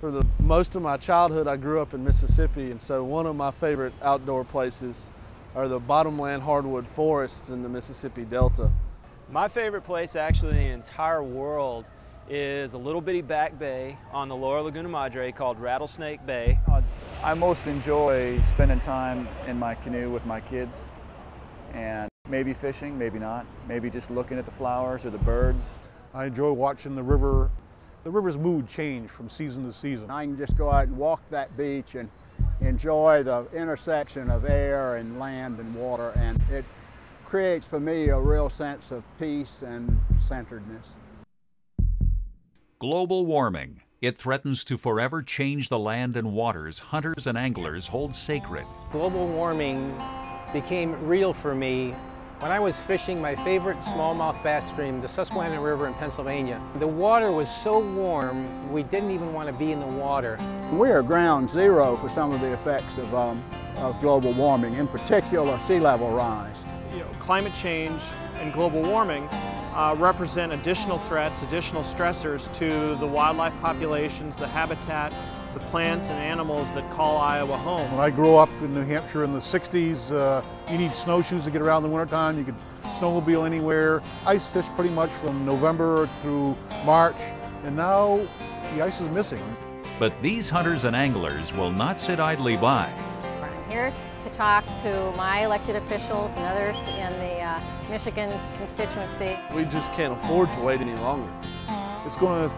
For the most of my childhood, I grew up in Mississippi, and so one of my favorite outdoor places are the bottomland hardwood forests in the Mississippi Delta. My favorite place actually in the entire world is a little bitty back bay on the lower Laguna Madre called Rattlesnake Bay. I most enjoy spending time in my canoe with my kids, and maybe fishing, maybe not, maybe just looking at the flowers or the birds. I enjoy watching the river's mood change from season to season. I can just go out and walk that beach and enjoy the intersection of air and land and water, and it creates for me a real sense of peace and centeredness. Global warming. It threatens to forever change the land and waters hunters and anglers hold sacred. Global warming became real for me when I was fishing my favorite smallmouth bass stream, the Susquehanna River in Pennsylvania. The water was so warm, we didn't even want to be in the water. We are ground zero for some of the effects of global warming, in particular sea level rise. Climate change and global warming represent additional threats, additional stressors to the wildlife populations, the habitat, the plants and animals that call Iowa home. When I grew up in New Hampshire in the 60s, you need snowshoes to get around in the wintertime. You could snowmobile anywhere. Ice fish pretty much from November through March, and now the ice is missing. But these hunters and anglers will not sit idly by. I'm here to talk to my elected officials and others in the Michigan constituency. We just can't afford to wait any longer. It's going to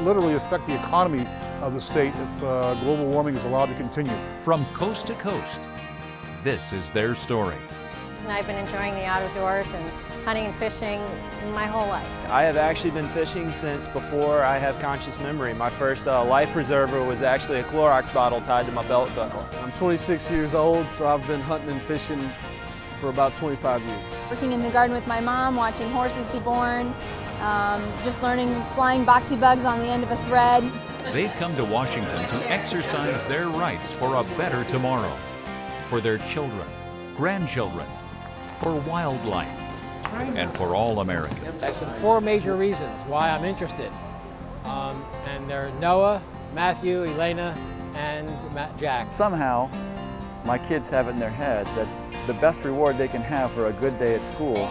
literally affect the economy of the state if global warming is allowed to continue. From coast to coast, this is their story. And I've been enjoying the outdoors and hunting and fishing my whole life. I have actually been fishing since before I have conscious memory. My first life preserver was actually a Clorox bottle tied to my belt buckle. I'm 26 years old, so I've been hunting and fishing for about 25 years. Working in the garden with my mom, watching horses be born, just learning flying boxy bugs on the end of a thread. They've come to Washington to exercise their rights for a better tomorrow, for their children, grandchildren, for wildlife, and for all Americans. That's 4 major reasons why I'm interested. And they're Noah, Matthew, Elena, and Jack. Somehow, my kids have it in their head that the best reward they can have for a good day at school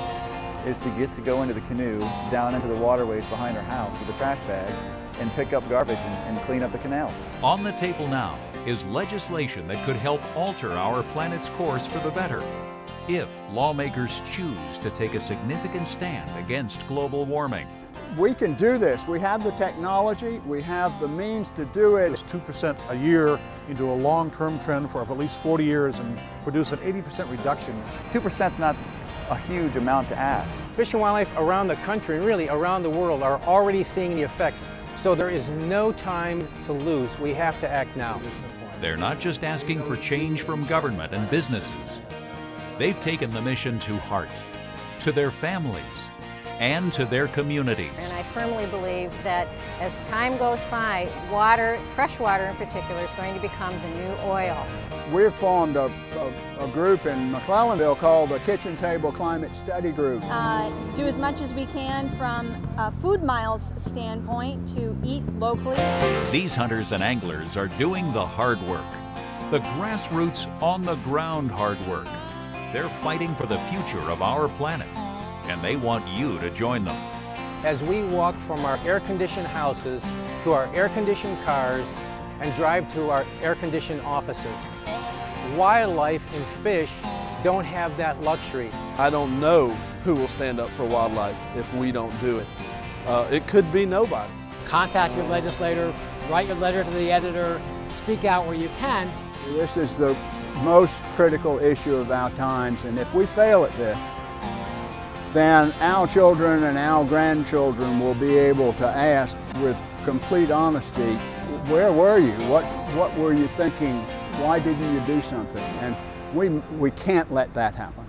is to get to go into the canoe down into the waterways behind our house with a trash bag and pick up garbage and clean up the canals. On the table now is legislation that could help alter our planet's course for the better, if lawmakers choose to take a significant stand against global warming. We can do this. We have the technology, we have the means to do it. It's 2% a year into a long-term trend for at least 40 years and produce an 80% reduction. 2% is not a huge amount to ask. Fish and wildlife around the country and really around the world are already seeing the effects. So there is no time to lose. We have to act now. They're not just asking for change from government and businesses. They've taken the mission to heart, to their families, and to their communities. And I firmly believe that as time goes by, water, fresh water in particular, is going to become the new oil. We've formed a group in McClellanville called the Kitchen Table Climate Study Group. Do as much as we can from a food miles standpoint to eat locally. These hunters and anglers are doing the hard work, the grassroots, on-the-ground hard work. They're fighting for the future of our planet, and they want you to join them. As we walk from our air-conditioned houses to our air-conditioned cars and drive to our air-conditioned offices, wildlife and fish don't have that luxury. I don't know who will stand up for wildlife if we don't do it. It could be nobody. Contact your legislator, write your letter to the editor, speak out where you can. This is the most critical issue of our times, and if we fail at this, then our children and our grandchildren will be able to ask with complete honesty, where were you? What were you thinking? Why didn't you do something? And we can't let that happen.